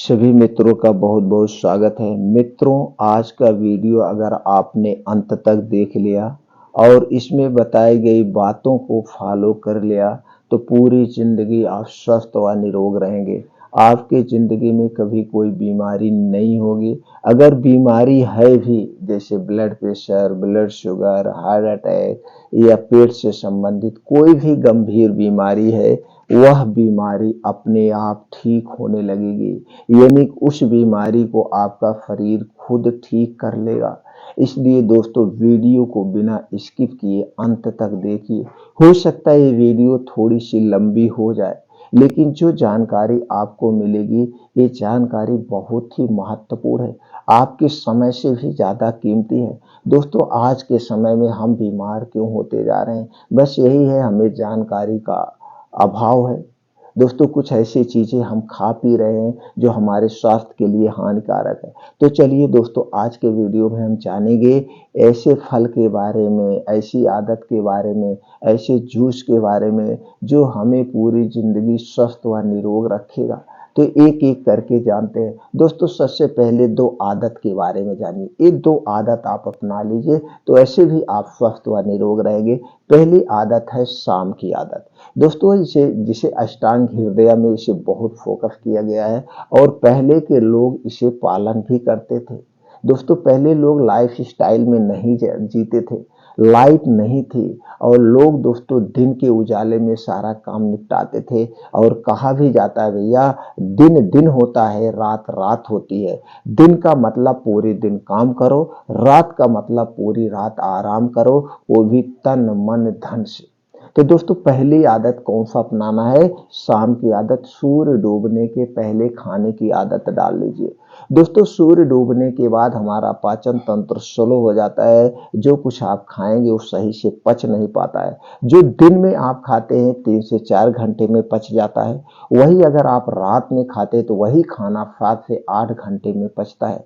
सभी मित्रों का बहुत बहुत स्वागत है। मित्रों, आज का वीडियो अगर आपने अंत तक देख लिया और इसमें बताई गई बातों को फॉलो कर लिया तो पूरी जिंदगी आप स्वस्थ व निरोग रहेंगे। आपकी जिंदगी में कभी कोई बीमारी नहीं होगी। अगर बीमारी है भी, जैसे blood pressure, blood sugar, heart attack या पेट से संबंधित कोई भी गंभीर बीमारी है, वह बीमारी अपने आप ठीक होने लगेगी। यानी उस बीमारी को आपका शरीर खुद ठीक कर लेगा। इसलिए दोस्तों, वीडियो को बिना स्किप किए अंत तक देखिए। हो सकता है ये वीडियो थोड़ी सी लंबी हो जाए, लेकिन जो जानकारी आपको मिलेगी, ये जानकारी बहुत ही महत्वपूर्ण है, आपके समय से भी ज़्यादा कीमती है। दोस्तों, आज के समय में हम बीमार क्यों होते जा रहे हैं? बस यही है, हमें जानकारी का अभाव है। दोस्तों, कुछ ऐसी चीजें हम खा पी रहे हैं जो हमारे स्वास्थ्य के लिए हानिकारक है। तो चलिए दोस्तों, आज के वीडियो में हम जानेंगे ऐसे फल के बारे में, ऐसी आदत के बारे में, ऐसे जूस के बारे में जो हमें पूरी जिंदगी स्वस्थ व निरोग रखेगा। तो एक एक करके जानते हैं। दोस्तों, सबसे पहले दो आदत के बारे में जानिए। ये दो आदत आप अपना लीजिए तो ऐसे भी आप स्वस्थ व निरोग रहेंगे। पहली आदत है शाम की आदत। दोस्तों, इसे जिसे अष्टांग हृदय में इसे बहुत फोकस किया गया है और पहले के लोग इसे पालन भी करते थे। दोस्तों, पहले लोग लाइफ स्टाइल में नहीं जीते थे, लाइट नहीं थी और लोग दोस्तों दिन के उजाले में सारा काम निपटाते थे। और कहा भी जाता है भैया, दिन दिन होता है, रात रात होती है। दिन का मतलब पूरे दिन काम करो, रात का मतलब पूरी रात आराम करो, वो भी तन मन धन से। तो दोस्तों, पहली आदत कौन सा अपनाना है? शाम की आदत। सूर्य डूबने के पहले खाने की आदत डाल लीजिए। दोस्तों, सूर्य डूबने के बाद हमारा पाचन तंत्र स्लो हो जाता है। जो कुछ आप खाएंगे वो सही से पच नहीं पाता है। जो दिन में आप खाते हैं 3 से 4 घंटे में पच जाता है, वही अगर आप रात में खाते हैं तो वही खाना 7 से 8 घंटे में पचता है।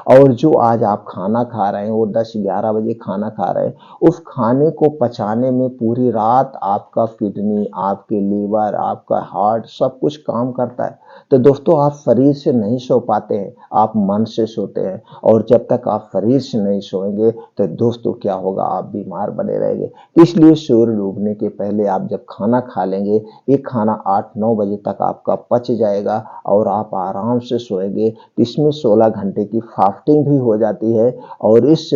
और जो आज आप खाना खा रहे हैं, वो 10-11 बजे खाना खा रहे हैं, उस खाने को पचाने में पूरी रात आपका किडनी, आपके लीवर, आपका हार्ट सब कुछ काम करता है। तो दोस्तों, आप शरीर से नहीं सो पाते हैं, आप मन से सोते हैं। और जब तक आप शरीर से नहीं सोएंगे तो दोस्तों क्या होगा? आप बीमार बने रहेंगे। इसलिए सूर्य डूबने के पहले आप जब खाना खा लेंगे, ये खाना 8-9 बजे तक आपका पच जाएगा और आप आराम से सोएंगे। इसमें 16 घंटे की फास्टिंग भी हो जाती है और इस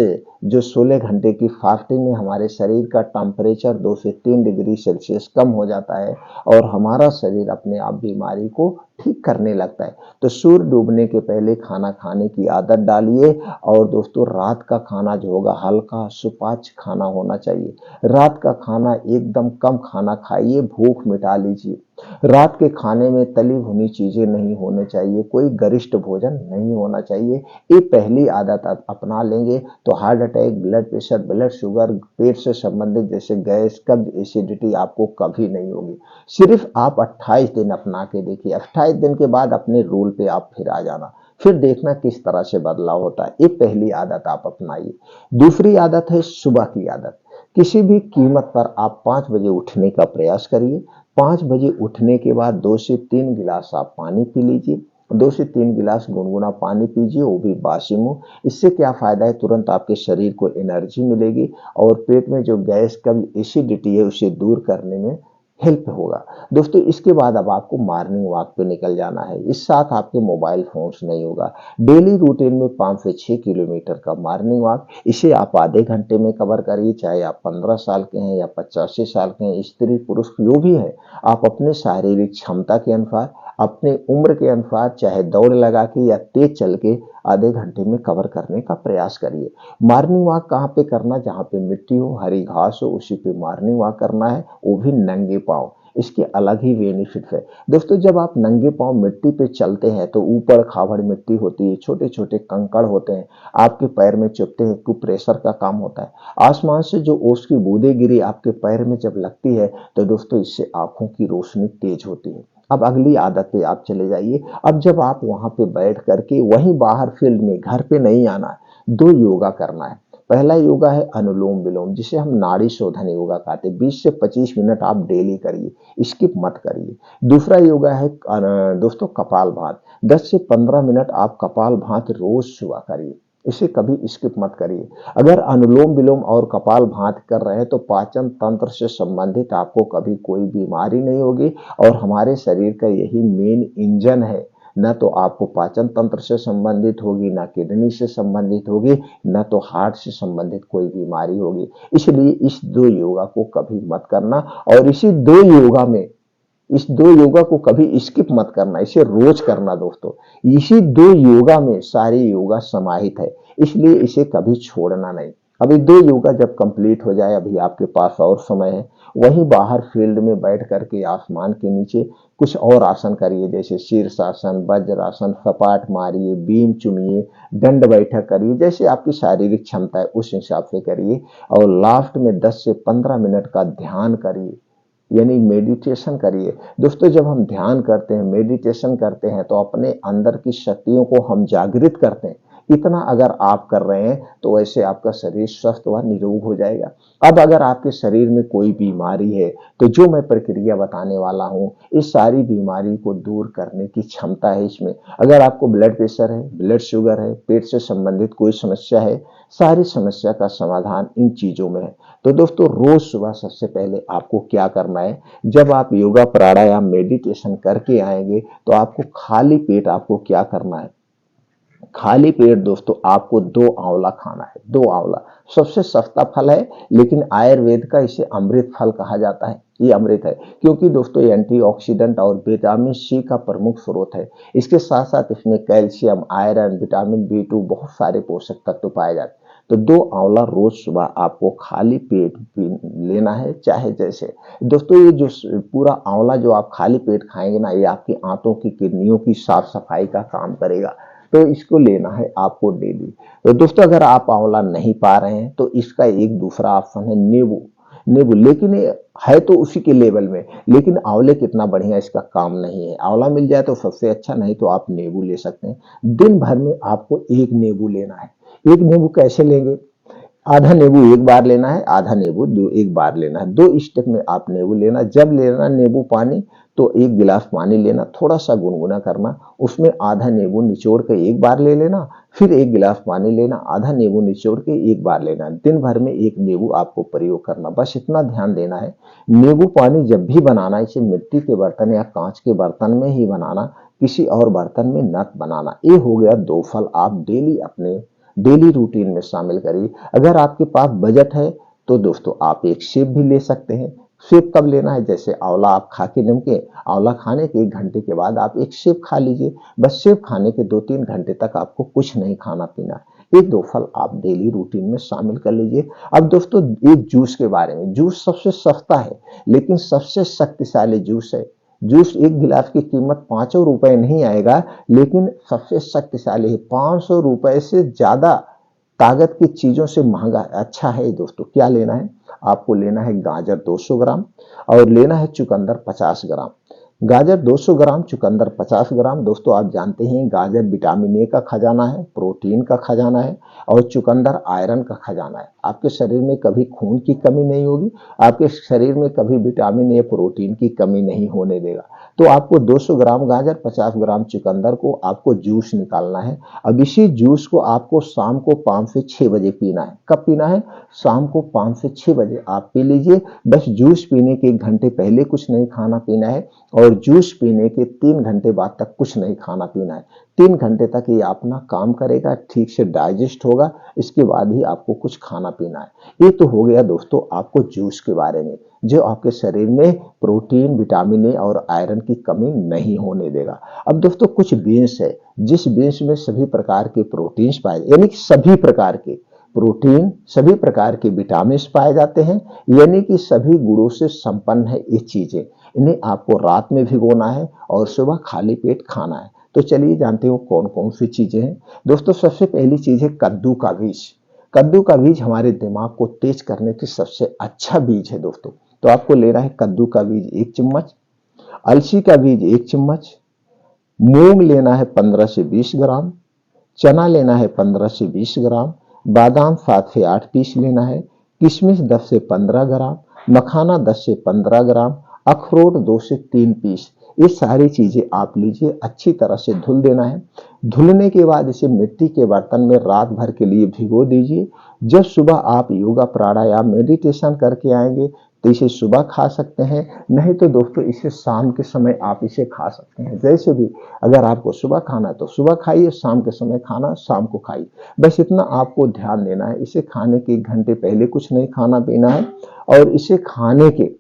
जो 16 घंटे की फास्टिंग में हमारे शरीर का टेम्परेचर 2 से 3 डिग्री सेल्सियस कम हो जाता है और हमारा शरीर अपने आप बीमारी को ठीक करने लगता है। तो सूर्य डूबने के पहले खाना खाने की आदत डालिए। और दोस्तों, रात का खाना जो होगा हल्का सुपाच्य खाना होना चाहिए। रात का खाना एकदम कम खाना खाइए, भूख मिटा लीजिए। रात के खाने में तली भुनी चीजें नहीं होने चाहिए, कोई गरिष्ठ भोजन नहीं होना चाहिए। ये पहली आदत आप अपना लेंगे तो heart attack, blood pressure, blood sugar, पेट से संबंधित जैसे गैस, कब्ज, एसिडिटी आपको कभी नहीं होगी। सिर्फ आप 28 दिन अपना के देखिए। 28 दिन के बाद अपने रूल पे आप फिर आ जाना, फिर देखना किस तरह से बदलाव होता है। ये पहली आदत आप अपनाइए। दूसरी आदत है सुबह की आदत। किसी भी कीमत पर आप 5 बजे उठने का प्रयास करिए। 5 बजे उठने के बाद 2 से 3 गिलास आप पानी पी लीजिए। 2 से 3 गिलास गुनगुना पानी पीजिए, वो भी बासी मुंह। इससे क्या फायदा है? तुरंत आपके शरीर को एनर्जी मिलेगी और पेट में जो गैस, कब्ज, एसिडिटी है उसे दूर करने में हेल्प होगा। दोस्तों, इसके बाद अब आपको मॉर्निंग वॉक पे निकल जाना है। इस साथ आपके मोबाइल फोन्स नहीं होगा। डेली रूटीन में 5 से 6 किलोमीटर का मॉर्निंग वॉक, इसे आप आधे घंटे में कवर करिए। चाहे आप 15 साल के हैं या 85 साल के हैं, स्त्री पुरुष जो भी है, आप अपने शारीरिक क्षमता के अनुसार, अपने उम्र के अनुसार चाहे दौड़ लगा के या तेज चल के आधे घंटे में कवर करने का प्रयास करिए। मॉर्निंग वॉक कहाँ पे करना? जहाँ पे मिट्टी हो, हरी घास हो, उसी पे मॉर्निंग वॉक करना है, वो भी नंगे पांव। इसके अलग ही बेनिफिट है। दोस्तों, जब आप नंगे पांव मिट्टी पे चलते हैं तो ऊपर खाबड़ मिट्टी होती है, छोटे छोटे कंकड़ होते हैं, आपके पैर में चुभते हैं, कुछ प्रेशर का काम होता है। आसमान से जो ओस की बूंदें गिरी आपके पैर में जब लगती है तो दोस्तों, इससे आंखों की रोशनी तेज होती है। अब अगली आदत पे आप चले जाइए। अब जब आप वहां पे बैठ करके वहीं बाहर फील्ड में, घर पे नहीं आना है, 2 योगा करना है। पहला योगा है अनुलोम विलोम, जिसे हम नाड़ी शोधन योगा कहते हैं। 20 से 25 मिनट आप डेली करिए, स्किप मत करिए। दूसरा योगा है दोस्तों कपालभाति। 10 से 15 मिनट आप कपालभाति रोज सुबह करिए, इसे कभी स्किप मत करिए। अगर अनुलोम विलोम और कपालभाति कर रहे हैं तो पाचन तंत्र से संबंधित आपको कभी कोई बीमारी नहीं होगी, और हमारे शरीर का यही मेन इंजन है। न तो आपको पाचन तंत्र से संबंधित होगी, न किडनी से संबंधित होगी, न तो हार्ट से संबंधित कोई बीमारी होगी। इसलिए इस दो योगा को कभी मत करना, और इस दो योगा को कभी स्किप मत करना, इसे रोज करना दोस्तों। इसी दो योगा में सारी योगा समाहित है, इसलिए इसे कभी छोड़ना नहीं। अभी दो योगा जब कंप्लीट हो जाए, अभी आपके पास और समय है, वहीं बाहर फील्ड में बैठ करके आसमान के नीचे कुछ और आसन करिए, जैसे शीर्षासन, वज्रासन, सपाट मारिए, बीम चुमिए, दंड बैठक करिए, जैसे आपकी शारीरिक क्षमता है उस हिसाब से करिए। और लास्ट में 10 से 15 मिनट का ध्यान करिए, यानी मेडिटेशन करिए। दोस्तों जब हम ध्यान करते हैं, मेडिटेशन करते हैं, तो अपने अंदर की शक्तियों को हम जागृत करते हैं। इतना अगर आप कर रहे हैं तो वैसे आपका शरीर स्वस्थ व निरोग हो जाएगा। अब अगर आपके शरीर में कोई बीमारी है तो जो मैं प्रक्रिया बताने वाला हूं, इस सारी बीमारी को दूर करने की क्षमता है इसमें। अगर आपको ब्लड प्रेशर है, ब्लड शुगर है, पेट से संबंधित कोई समस्या है, सारी समस्या का समाधान इन चीजों में है। तो दोस्तों रोज सुबह सबसे पहले आपको क्या करना है, जब आप योगा प्राणायाम मेडिटेशन करके आएंगे तो आपको खाली पेट आपको क्या करना है, खाली पेट दोस्तों आपको 2 आंवला खाना है। 2 आंवला सबसे सस्ता फल है, लेकिन आयुर्वेद का इसे अमृत फल कहा जाता है। ये अमृत है क्योंकि दोस्तों ये एंटीऑक्सीडेंट और विटामिन सी का प्रमुख स्रोत है। इसके साथ साथ इसमें कैल्शियम, आयरन, विटामिन B2 बहुत सारे पोषक तत्व पाए जाते हैं। तो 2 आंवला रोज सुबह आपको खाली पेट लेना है, चाहे जैसे। दोस्तों ये जो पूरा आंवला जो आप खाली पेट खाएंगे ना, ये आपकी आंतों की किडनियों की साफ सफाई का काम करेगा। तो इसको लेना है आपको डेली। तो दोस्तों अगर आप आंवला नहीं पा रहे हैं तो इसका एक दूसरा ऑप्शन है नींबू। नींबू लेकिन ये है तो उसी के लेवल में, लेकिन आंवले कितना बढ़िया इसका काम नहीं है। आंवला मिल जाए तो सबसे अच्छा, नहीं तो आप नींबू ले सकते हैं। दिन भर में आपको एक नींबू लेना है। एक नींबू कैसे लेंगे, आधा नींबू एक बार लेना है, आधा नींबू एक बार लेना है। 2 स्टेप में आप नींबू लेना। जब लेना नींबू पानी तो 1 गिलास पानी लेना, थोड़ा सा गुनगुना करना, उसमें आधा नींबू निचोड़ के एक बार ले लेना, फिर 1 गिलास पानी लेना, आधा नींबू निचोड़ के एक बार लेना। दिन भर में 1 नींबू आपको प्रयोग करना, बस इतना ध्यान देना है। नींबू पानी जब भी बनाना, इसे मिट्टी के बर्तन या कांच के बर्तन में ही बनाना, किसी और बर्तन में न बनाना। ये हो गया 2 फल आप डेली अपने डेली रूटीन में शामिल करिए। अगर आपके पास बजट है तो दोस्तों आप एक सेब भी ले सकते हैं। सेब कब लेना है, जैसे आंवला आप खा के निमके, आंवला खाने के 1 घंटे के बाद आप एक सेब खा लीजिए। बस सेब खाने के 2-3 घंटे तक आपको कुछ नहीं खाना पीना है। ये 2 फल आप डेली रूटीन में शामिल कर लीजिए। अब दोस्तों एक जूस के बारे में, जूस सबसे सस्ता है लेकिन सबसे शक्तिशाली जूस है। जूस 1 गिलास की कीमत 5 रुपए नहीं आएगा, लेकिन सबसे शक्तिशाली है। 500 रुपए से ज्यादा ताकत की चीजों से महंगा अच्छा है दोस्तों। क्या लेना है, आपको लेना है गाजर 200 ग्राम और लेना है चुकंदर 50 ग्राम। गाजर 200 ग्राम, चुकंदर 50 ग्राम। दोस्तों आप जानते हैं गाजर विटामिन ए का खजाना है, प्रोटीन का खजाना है, और चुकंदर आयरन का खजाना है। आपके शरीर में कभी खून की कमी नहीं होगी, आपके शरीर में कभी विटामिन ए, प्रोटीन की कमी नहीं होने देगा। तो आपको 200 ग्राम गाजर, 50 ग्राम चुकंदर को आपको जूस निकालना है। अब इसी जूस को आपको शाम को 5 से 6 बजे पीना है। कब पीना है, शाम को 5 से 6 बजे आप पी लीजिए। बस जूस पीने के 1 घंटे पहले कुछ नहीं खाना पीना है, और जूस पीने के 3 घंटे बाद तक कुछ नहीं खाना पीना है। 3 घंटे तक ये अपना काम करेगा, ठीक से डाइजेस्ट होगा, इसके बाद ही आपको कुछ खाना पीना है। ये तो हो गया दोस्तों आपको जूस के बारे में, जो आपके शरीर में प्रोटीन, विटामिन ए और आयरन की कमी नहीं होने देगा। अब दोस्तों कुछ बीन्स है, जिस बीन्स में सभी प्रकार के प्रोटीन्स पाए, यानी कि सभी प्रकार के प्रोटीन, सभी प्रकार के विटामिन पाए जाते हैं, यानी कि सभी गुणों से संपन्न है ये चीजें। इन्हें आपको रात में भिगोना है और सुबह खाली पेट खाना है। तो चलिए जानते हो कौन कौन सी चीजें हैं। दोस्तों सबसे पहली चीज है कद्दू का बीज। कद्दू का बीज हमारे दिमाग को तेज करने की सबसे अच्छा बीज है दोस्तों। तो आपको लेना है कद्दू का बीज 1 चम्मच, अलसी का बीज 1 चम्मच, मूंग लेना है 15 से 20 ग्राम, चना लेना है 15 से 20 ग्राम, बादाम 7 से 8 पीस लेना है, किशमिश 10 से 15 ग्राम, मखाना 10 से 15 ग्राम, अखरोट 2 से 3 पीस। ये सारी चीजें आप लीजिए, अच्छी तरह से धुल देना है। धुलने के बाद इसे मिट्टी के बर्तन में रात भर के लिए भिगो दीजिए। जब सुबह आप योगा प्राणायाम मेडिटेशन करके आएंगे तो इसे सुबह खा सकते हैं, नहीं तो दोस्तों इसे शाम के समय आप इसे खा सकते हैं। जैसे भी अगर आपको सुबह खाना है तो सुबह खाइए, शाम के समय खाना शाम को खाइए। बस इतना आपको ध्यान देना है। इसे खाने के 1 घंटे पहले कुछ नहीं खाना पीना है, और इसे खाने के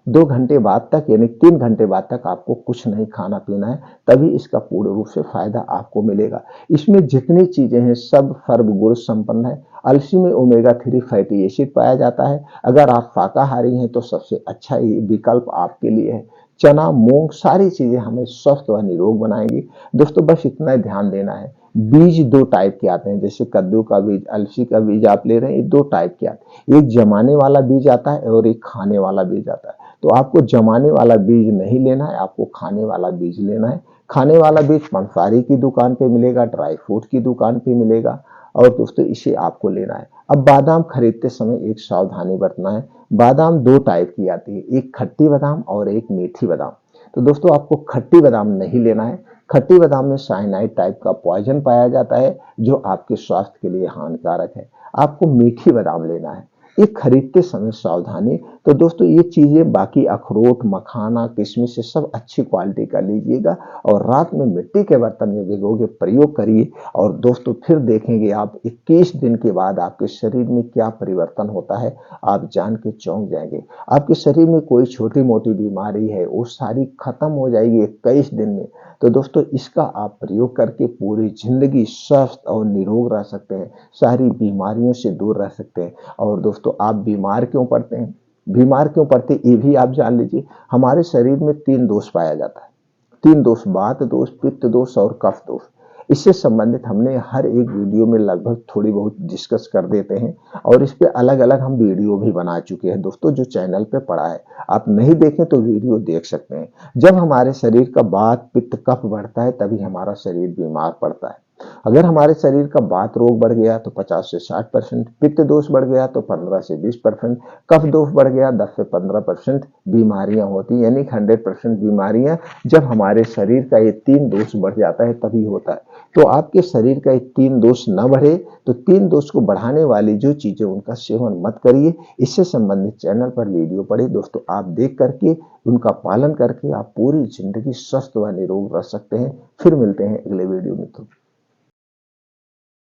2 घंटे बाद तक यानी 3 घंटे बाद तक आपको कुछ नहीं खाना पीना है, तभी इसका पूर्ण रूप से फायदा आपको मिलेगा। इसमें जितनी चीजें हैं सब सर्व गुण संपन्न है। अलसी में ओमेगा 3 फैटी एसिड पाया जाता है। अगर आप शाकाहारी हैं तो सबसे अच्छा ये विकल्प आपके लिए है। चना, मूंग सारी चीजें हमें स्वस्थ व निरोग बनाएंगी। दोस्तों बस इतना ही ध्यान देना है। बीज 2 टाइप के आते हैं, जैसे कद्दू का बीज, अलसी का बीज आप ले रहे हैं, ये 2 टाइप के आते हैं। एक जमाने वाला बीज आता है और एक खाने वाला बीज आता है। तो आपको जमाने वाला बीज नहीं लेना है, आपको खाने वाला बीज लेना है। खाने वाला बीज पंसारी की दुकान पे मिलेगा, ड्राई फ्रूट की दुकान पे मिलेगा, और दोस्तों इसे आपको लेना है। अब बादाम खरीदते समय एक सावधानी बरतना है। बादाम 2 टाइप की आती है, एक खट्टी बादाम और एक मीठी बादाम। तो दोस्तों आपको खट्टी बादाम नहीं लेना है। खट्टी बादाम में साइनाइड टाइप का पॉइजन पाया जाता है, जो आपके स्वास्थ्य के लिए हानिकारक है। आपको मीठी बादाम लेना है। ये खरीदते समय सावधानी। तो दोस्तों ये चीजें बाकी अखरोट, मखाना, किशमिश से सब अच्छी क्वालिटी का लीजिएगा, और रात में मिट्टी के बर्तन में भिगो के प्रयोग करिए। और दोस्तों फिर देखेंगे आप 21 दिन के बाद आपके शरीर में क्या परिवर्तन होता है, आप जान के चौंक जाएंगे। आपके शरीर में कोई छोटी मोटी बीमारी है वो सारी खत्म हो जाएगी 21 दिन में। तो दोस्तों इसका आप प्रयोग करके पूरी जिंदगी स्वस्थ और निरोग रह सकते हैं, सारी बीमारियों से दूर रह सकते हैं। और दोस्तों आप बीमार क्यों पड़ते हैं, बीमार क्यों पड़ते ये भी आप जान लीजिए। हमारे शरीर में 3 दोष पाया जाता है। 3 दोष, वात दोष, पित्त दोष और कफ दोष। इससे संबंधित हमने हर एक वीडियो में लगभग थोड़ी बहुत डिस्कस कर देते हैं, और इस पे अलग अलग हम वीडियो भी बना चुके हैं दोस्तों, जो चैनल पे पड़ा है। आप नहीं देखें तो वीडियो देख सकते हैं। जब हमारे शरीर का वात, पित्त, कफ बढ़ता है तभी हमारा शरीर बीमार पड़ता है। अगर हमारे शरीर का वात रोग बढ़ गया तो 50 से 60%, पित्त दोष बढ़ गया तो 15 से 20%, कफ दोष बढ़ गया 10 से 15% बीमारियां होती, यानी 100% बीमारियां जब हमारे शरीर का ये 3 दोष बढ़ जाता है तभी होता है। तो आपके शरीर का ये 3 दोष न बढ़े तो 3 दोष को बढ़ाने वाली जो चीजें उनका सेवन मत करिए। इससे संबंधित चैनल पर वीडियो पड़े दोस्तों, आप देख करके उनका पालन करके आप पूरी जिंदगी स्वस्थ व निरोग रह सकते हैं। फिर मिलते हैं अगले वीडियो में।